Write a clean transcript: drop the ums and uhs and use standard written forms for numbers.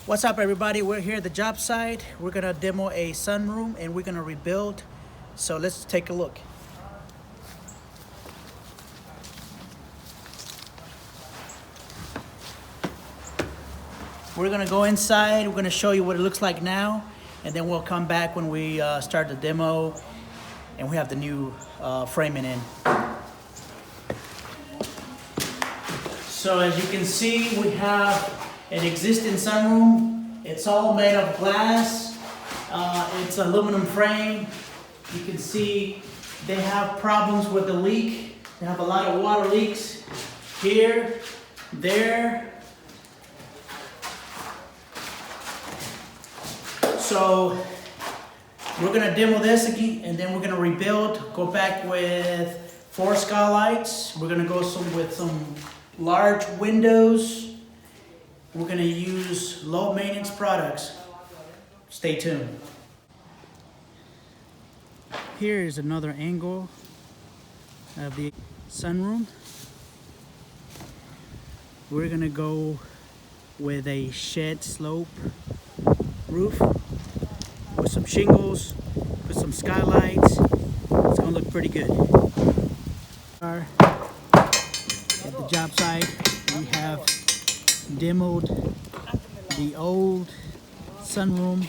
What's up, everybody? We're here at the job site. We're gonna demo a sunroom and we're gonna rebuild. So let's take a look. We're gonna go inside. We're gonna show you what it looks like now, and then we'll come back when we start the demo and we have the new framing in. So as you can see, we have an existing sunroom. It's all made of glass. It's aluminum frame. You can see they have problems with the leak. They have a lot of water leaks here, there. So we're gonna demo this again, and then we're gonna rebuild, go back with 4 skylights. We're gonna go with some large windows. We're gonna use low maintenance products. Stay tuned. Here is another angle of the sunroom. We're gonna go with a shed slope roof with some shingles, put some skylights. It's gonna look pretty good. At the job site, we have demoed the old sunroom